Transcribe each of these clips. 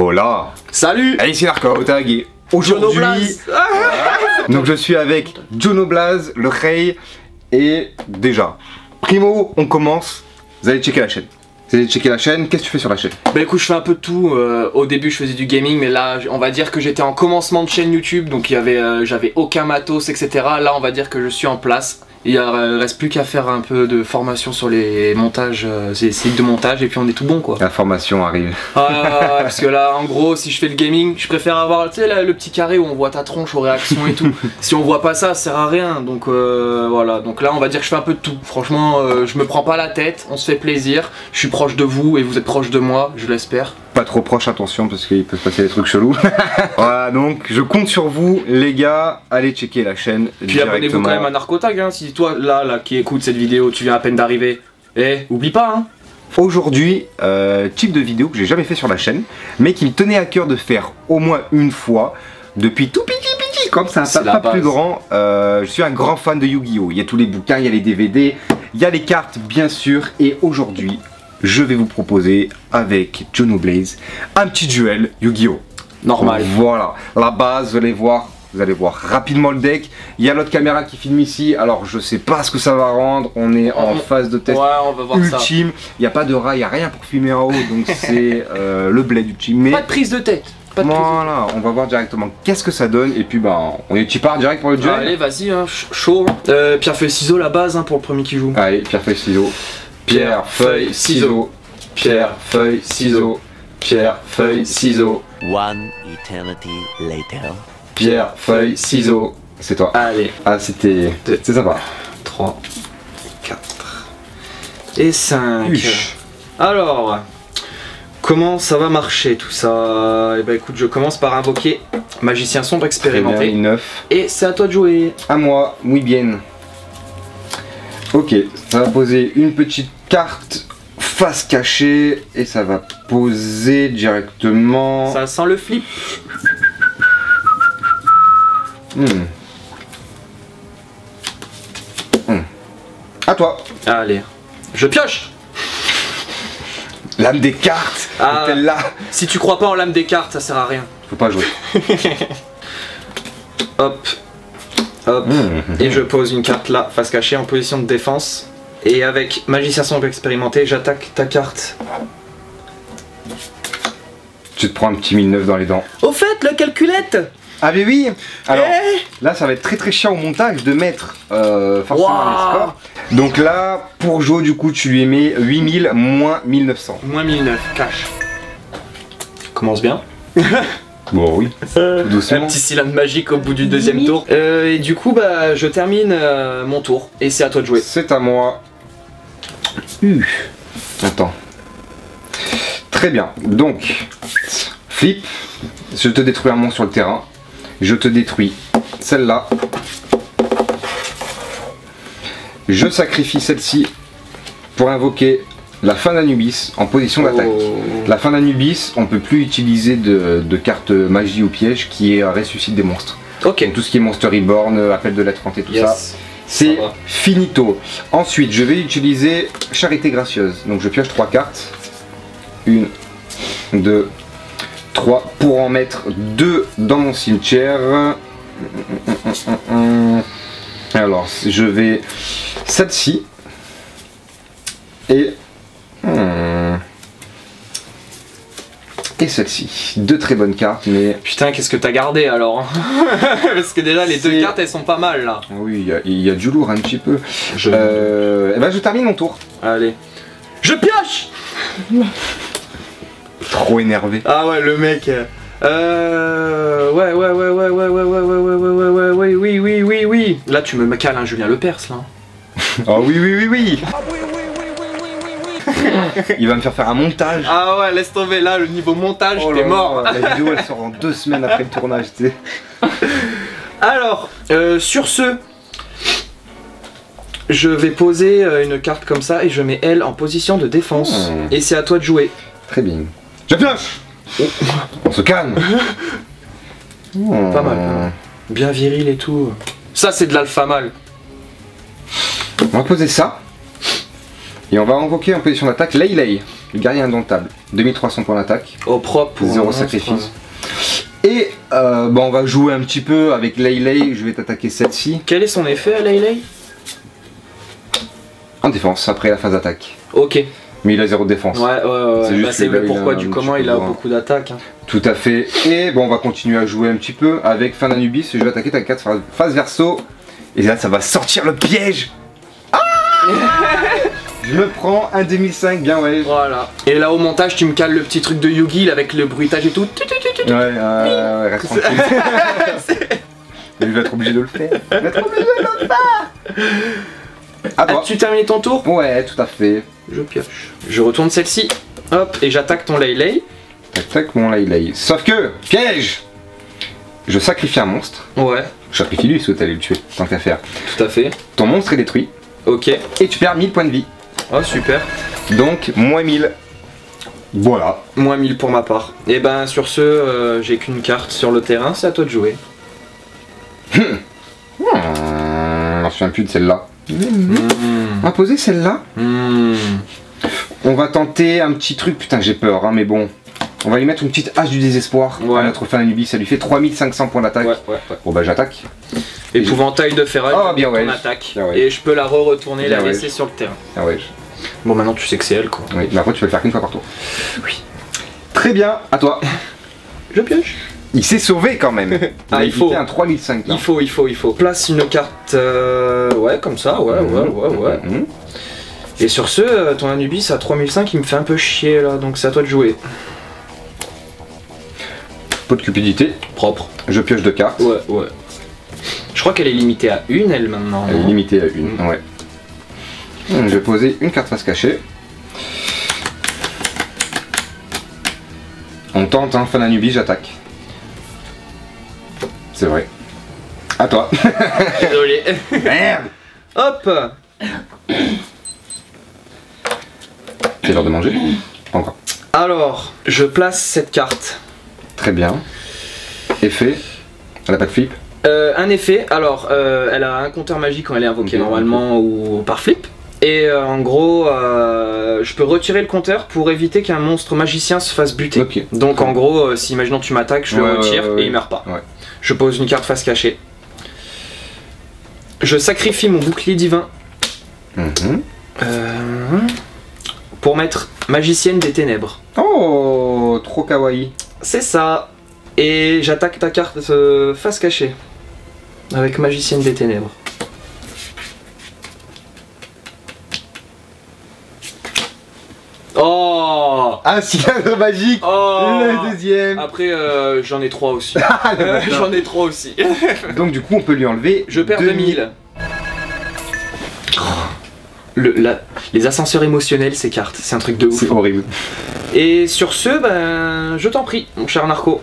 Hola. Salut. Allez, c'est Narcotag et aujourd'hui, donc je suis avec Jonoblaze, le Rey, et déjà, primo, on commence, vous allez checker la chaîne. Vous allez checker la chaîne, qu'est-ce que tu fais sur la chaîne? Bah écoute, je fais un peu de tout. Au début je faisais du gaming, mais là on va dire que j'étais en commencement de chaîne YouTube, donc j'avais aucun matos, etc. Là on va dire que je suis en place. Il reste plus qu'à faire un peu de formation sur les montages, les sites de montage, et puis on est tout bon quoi. La formation arrive. Parce que là en gros, si je fais le gaming, je préfère avoir, tu sais, le petit carré où on voit ta tronche aux réactions et tout. Si on voit pas ça, ça sert à rien. Donc voilà, donc là on va dire que je fais un peu de tout. Franchement, je me prends pas la tête, on se fait plaisir. Je suis proche de vous et vous êtes proche de moi, je l'espère. Pas trop proche, attention, parce qu'il peut se passer des trucs chelous. Voilà, donc je compte sur vous, les gars. Allez checker la chaîne. Puis abonnez-vous quand même à Narcotag, hein. Si toi, là, qui écoute cette vidéo, tu viens à peine d'arriver, oublie pas, hein. Aujourd'hui, type de vidéo que j'ai jamais fait sur la chaîne, mais qui me tenait à cœur de faire au moins une fois, depuis tout petit, comme ça, pas plus grand. Je suis un grand fan de Yu-Gi-Oh! Il y a tous les bouquins, il y a les DVD, il y a les cartes, bien sûr, et aujourd'hui, je vais vous proposer avec Jonoblaze un petit duel Yu-Gi-Oh! Normal. Voilà, la base, vous allez voir rapidement le deck. Il y a l'autre caméra qui filme ici, alors je sais pas ce que ça va rendre. On est en phase de test on va voir ultime. Il n'y a pas de rat, il n'y a rien pour filmer en haut, donc c'est le bled ultime. Mais pas de prise de tête. Voilà, on va voir directement qu'est-ce que ça donne. Et puis bah, tu pars direct pour le duel. Allez, vas-y, hein, chaud. Pierre, feuille, ciseaux, la base, hein, pour le premier qui joue. Allez, pierre, feuille, ciseaux. Pierre, feuille, ciseaux. Pierre, feuille, ciseaux. Pierre, feuille, ciseaux. One eternity later. Pierre, feuille, ciseaux. C'est toi. Allez. Ah, c'était sympa. 3, 4 et 5. Alors, comment ça va marcher tout ça? Eh ben écoute, je commence par invoquer magicien sombre expérimenté. 9. Et c'est à toi de jouer. À moi, muy bien. Ok, ça va poser une petite carte face cachée et ça va poser directement. Ça sent le flip. À toi. Allez, je pioche. Lame des cartes. Ah, là. Si tu crois pas en lame des cartes, ça sert à rien. Faut pas jouer. Hop, hop. Et je pose une carte là, face cachée, en position de défense. Et avec magicien sombre expérimenté, j'attaque ta carte. Tu te prends un petit 1009 dans les dents. Au fait, la calculette. Ah mais oui. Alors là ça va être très chiant au montage de mettre forcément les scores. Donc là pour Jo du coup tu lui mets 8000 moins 1900. Moins 1009, cash. Commence bien. Bon oui, tout doucement. Un petit cylindre magique au bout du deuxième tour. Et du coup bah je termine mon tour et c'est à toi de jouer. C'est à moi. Attends. Très bien, donc flip, je te détruis un monstre sur le terrain. Je te détruis celle-là. Je sacrifie celle-ci pour invoquer la fin d'Anubis en position d'attaque. La fin d'Anubis, on peut plus utiliser de cartes magie ou piège qui ressuscite des monstres. Ok. Donc tout ce qui est Monster Reborn, appel de l'être hanté, tout ça, c'est finito. Ensuite, je vais utiliser Charité Gracieuse. Donc je pioche 3 cartes. 1, 2, 3 pour en mettre 2 dans mon cimetière. Alors je vais celle-ci et celle-ci. 2 très bonnes cartes, mais putain, qu'est-ce que t'as gardé alors? Parce que déjà les 2 cartes elles sont pas mal là. Oui, il y a du lourd un petit peu. Et ben je termine mon tour. Allez. Je pioche. Trop énervé. Ah ouais, le mec. Oui. Là, tu me cales un Julien Lepers, là. Oh oui. Il va me faire un montage. Ah ouais, laisse tomber, là, le niveau montage, t'es mort. La vidéo, elle sort en 2 semaines après le tournage, tu sais. Alors, sur ce, je vais poser une carte comme ça et je mets elle en position de défense. Et c'est à toi de jouer. Très bien. Je pioche. On se calme. Pas mal. Bien viril et tout. Ça, c'est de l'alpha mâle. On va poser ça. Et on va invoquer en position d'attaque Lei Lei. Le guerrier indomptable. 2300 points d'attaque. Au propre pour 0 sacrifice. Et on va jouer un petit peu avec Lei Lei. Je vais t'attaquer celle-ci. Quel est son effet à Lei Lei? En défense, après la phase d'attaque. Ok. Mais il a 0 de défense. Ouais. C'est Bah, pourquoi du comment il a beaucoup d'attaques. Hein. Tout à fait. Et bon, on va continuer à jouer un petit peu avec fin d'Anubis. Je vais attaquer ta 4 phase verso. Et là, ça va sortir le piège. Ah je me prends un 2005, bien ouais. Voilà. Et là au montage, tu me cales le petit truc de Yugi là, avec le bruitage et tout. Ouais, reste tranquille. Il va être obligé de le faire. As-tu terminé ton tour? Ouais, tout à fait. Je pioche. Je retourne celle-ci. Hop, et j'attaque ton Lei Lei. J'attaque mon Lei Lei. Sauf que, piège! Je sacrifie un monstre. Ouais. Je sacrifie lui, si tu allais le tuer, tant qu'à faire. Tout à fait. Ton monstre est détruit. Ok. Et tu perds 1000 points de vie. Oh, super. Donc, moins 1000. Voilà. Moins 1000 pour ma part. Et ben, sur ce, j'ai qu'une carte sur le terrain, c'est à toi de jouer. Je me souviens plus de celle-là. On va poser celle-là. On va tenter un petit truc. Putain, j'ai peur, hein, mais bon. On va lui mettre une petite hache du désespoir. Ouais. À notre fin d'Anubis, ça lui fait 3500 points d'attaque. Ouais. Bon, bah, j'attaque. Épouvantail de ferraille, oh, bien ouais. ton attaque. Bien ouais. Et je peux la retourner, la Bien laisser ouais. sur le terrain. Ah ouais. Bon, maintenant tu sais que c'est elle, quoi. Oui, mais après, tu peux le faire qu'une fois par tour. Oui. Très bien, à toi. Je pioche. Il s'est sauvé quand même. Ah, il faut. Il fait un 3005. Là. Il faut. Place une carte, ouais, comme ça, ouais. Et sur ce, ton Anubis à 3005, il me fait un peu chier là, donc c'est à toi de jouer. Pot de cupidité. Propre. Je pioche 2 cartes. Ouais. Je crois qu'elle est limitée à une, elle, maintenant. Elle est limitée à une, ouais. Je vais poser une carte face cachée. On tente, hein, fin d'Anubis, j'attaque. C'est vrai. À toi. Désolé. Merde. Hop. C'est l'heure de manger. Pas encore. Alors, je place cette carte. Très bien. Effet. Elle a pas de flip. Un effet, alors elle a un compteur magique quand elle est invoquée normalement ou par flip. Et en gros, je peux retirer le compteur pour éviter qu'un monstre magicien se fasse buter. Okay. Donc en gros, si imaginons tu m'attaques, je le retire et il meurt pas. Ouais. Je pose une carte face cachée. Je sacrifie mon bouclier divin. Pour mettre magicienne des ténèbres. Oh, trop kawaii. C'est ça. Et j'attaque ta carte face cachée. Avec magicienne des ténèbres. Oh, un cylindre magique. Oh. Le deuxième. Après, j'en ai 3 aussi. J'en ai 3 aussi. Donc du coup, on peut lui enlever. Je perds 2000. Les ascenseurs émotionnels, ces cartes, c'est un truc de ouf. C'est horrible. Et sur ce, ben, je t'en prie, mon cher Narco.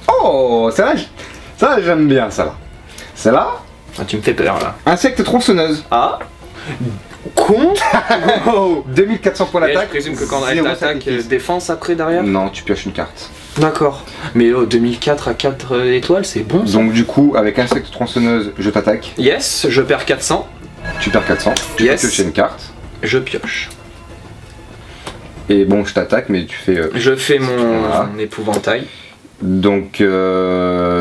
Oh, ça j'aime bien, ça là. Celle-là. Ah, tu me fais peur là. Insecte tronçonneuse. Ah. Con. 2400 points d'attaque. Je présume que quand elle t'attaque, défense après derrière. Non, tu pioches une carte. D'accord. Mais 2004 à 4 étoiles, c'est bon ça. Donc du coup, avec insecte tronçonneuse, je t'attaque. Yes, je perds 400. Tu perds 400. Tu peux piocher une carte. Je pioche. Et bon, je t'attaque, mais tu fais... Je fais mon épouvantail. Donc,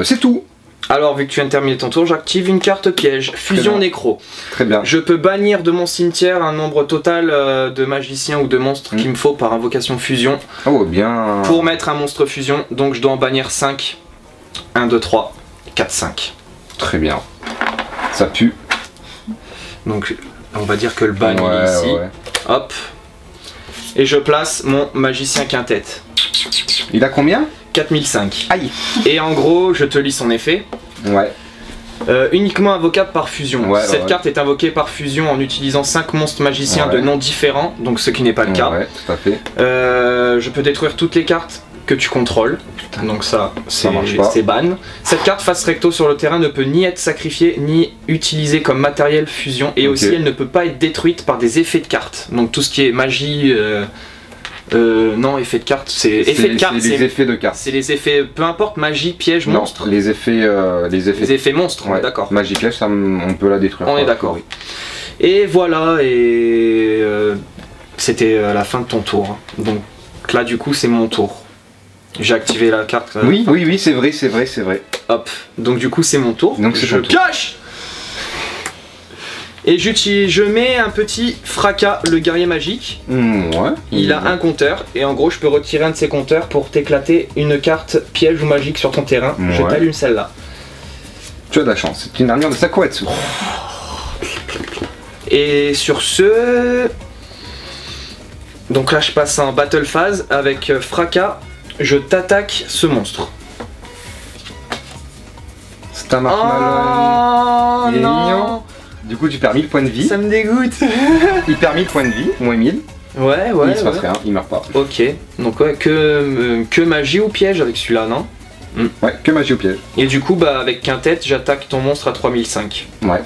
c'est tout. Alors, vu que tu viens de terminer ton tour, j'active une carte piège. Fusion nécro. Très bien. Je peux bannir de mon cimetière un nombre total de magiciens ou de monstres qu'il me faut par invocation fusion. Oh, bien. Pour mettre un monstre fusion, donc je dois en bannir 5. 1, 2, 3, 4, 5. Très bien. Ça pue. Donc, on va dire que le ban il est ici. Hop. Et je place mon magicien quintette. Il a combien? 4005. Aïe. Et en gros, je te lis son effet. Ouais. Uniquement invocable par fusion. Cette carte est invoquée par fusion en utilisant 5 monstres magiciens de noms différents, donc ce qui n'est pas le cas. Ouais, tout à fait. Je peux détruire toutes les cartes que tu contrôles. Putain, donc ça, c'est ban. Cette carte face recto sur le terrain ne peut ni être sacrifiée ni utilisée comme matériel fusion. Et aussi, elle ne peut pas être détruite par des effets de cartes. Donc tout ce qui est magie... non, effet de carte, c'est effet de carte, c'est les effets de cartes. C'est les effets, peu importe, magie, piège, monstre. Les effets, les effets monstres, on est d'accord. Magie piège, ça, on peut la détruire. On est d'accord. Et voilà, et C'était la fin de ton tour. Donc là du coup c'est mon tour. J'ai activé la carte. Oui, c'est vrai. Hop, donc du coup c'est mon tour. Donc je pioche. Et je mets un petit fracas, le guerrier magique. Ouais. Il a un compteur et en gros je peux retirer un de ses compteurs pour t'éclater une carte piège ou magique sur ton terrain. Ouais. Je t'allume celle-là. Tu as de la chance, c'est une armure de Sakuretsu. Et sur ce... Donc là je passe en battle phase avec fracas, je t'attaque ce monstre. C'est un Marshmallow. Il est non. mignon. Du coup tu perds 1000 points de vie. Ça me dégoûte. Il perd 1000 points de vie, moins 1000. Ouais. Il se passe rien, il meurt pas. Ok, donc ouais, que magie ou piège avec celui-là, non? Ouais, que magie au piège. Et du coup, bah avec quintette, j'attaque ton monstre à 3005. Ouais.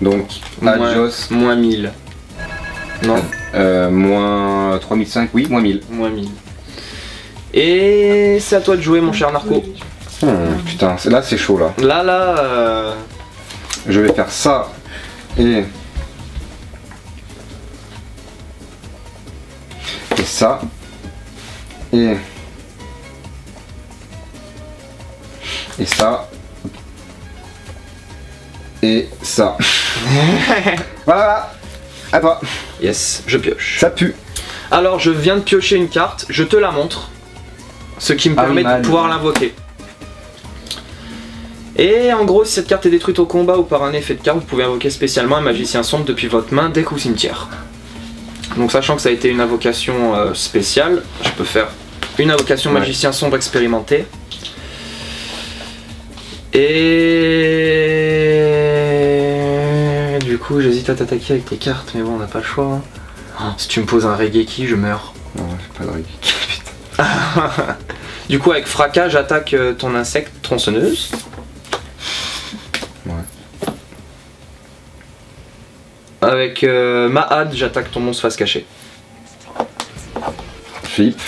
Donc, adios. Moins 1000. Non? Moins 3005, oui, moins 1000. Moins 1000. Et c'est à toi de jouer, mon cher Narco. Putain, là c'est chaud là. Là. Je vais faire ça et ça et ça et ça. Voilà, à toi. Yes, je pioche. Ça pue. Alors je viens de piocher une carte, je te la montre, ce qui me permet de pouvoir l'invoquer. Et en gros, si cette carte est détruite au combat ou par un effet de carte, vous pouvez invoquer spécialement un magicien sombre depuis votre main, deck ou cimetière. Donc sachant que ça a été une invocation spéciale, je peux faire une invocation magicien sombre expérimenté. Et du coup, j'hésite à t'attaquer avec tes cartes, mais bon, on n'a pas le choix. Hein. Si tu me poses un Regeki, je meurs. Non, j'ai pas de Regeki, putain. Du coup, avec fracas, j'attaque ton insecte tronçonneuse. Ouais. Avec Mahad, j'attaque ton monstre face cachée. Flip.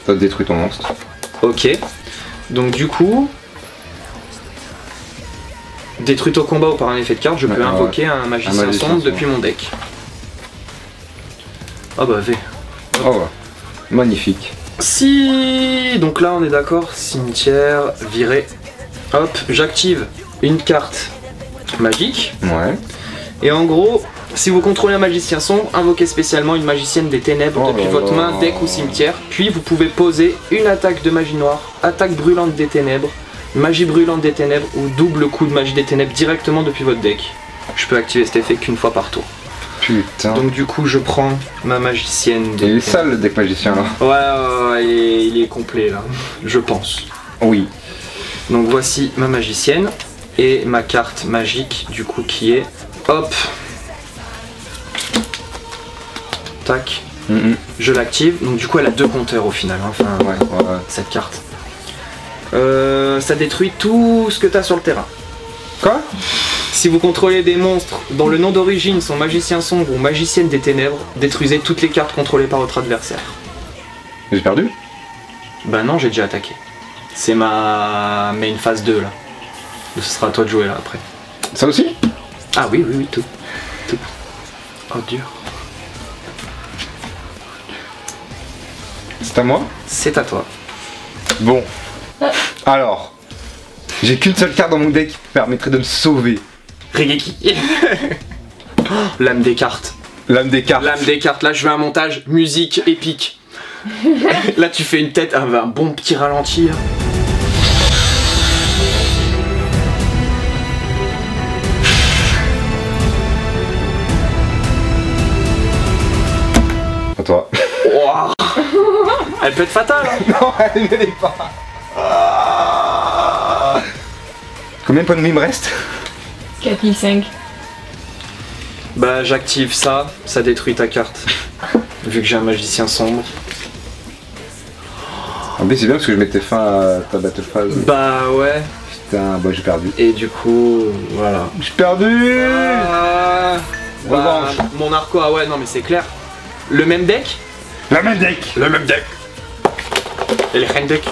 T'as détruit ton monstre. Ok. Donc du coup, détruite au combat ou par un effet de carte, je peux invoquer un magicien sombre depuis mon deck. Oh bah V. Oh ouais. Magnifique. Si, donc là on est d'accord, cimetière, viré. Hop, j'active une carte magique. Ouais. Et en gros, si vous contrôlez un magicien sombre, invoquez spécialement une magicienne des ténèbres depuis votre main, deck ou cimetière. Puis vous pouvez poser une attaque de magie noire, attaque brûlante des ténèbres, magie brûlante des ténèbres ou double coup de magie des ténèbres directement depuis votre deck. Je peux activer cet effet qu'une fois par tour. Putain. Donc du coup je prends ma magicienne des... Il est sale le deck magicien là. Ouais, il est complet là, je pense. Oui. Donc voici ma magicienne et ma carte magique du coup qui est... Hop. Tac. Je l'active, donc du coup elle a 2 compteurs au final, hein. Enfin cette carte. Ça détruit tout ce que t'as sur le terrain. Quoi? Si vous contrôlez des monstres dont le nom d'origine sont magicien sombre ou magicienne des ténèbres, détruisez toutes les cartes contrôlées par votre adversaire. J'ai perdu? Bah non, j'ai déjà attaqué. C'est ma main phase 2 là. Ce sera à toi de jouer là après. Ça aussi? Ah oui, tout. Oh dur. C'est à moi? C'est à toi. Bon. Alors. J'ai qu'une seule carte dans mon deck qui permettrait de me sauver. Regeki. L'âme des cartes. L'âme des cartes. L'âme des cartes. Là je veux un montage musique épique. Là tu fais une tête, un bon petit ralenti. Là. À toi. Wow. Elle peut être fatale. Hein. Non, elle ne l'est pas. Combien de points de vie me reste? 4005. Bah j'active ça, ça détruit ta carte. Vu que j'ai un magicien sombre. En plus c'est bien parce que je mettais fin à ta battle phase. Bah ouais. Putain, bah j'ai perdu. Et du coup, voilà. J'ai perdu. Bah, mon Narco, ah ouais, non mais c'est clair. Le même deck? Le même deck. Le même deck. Et les deck.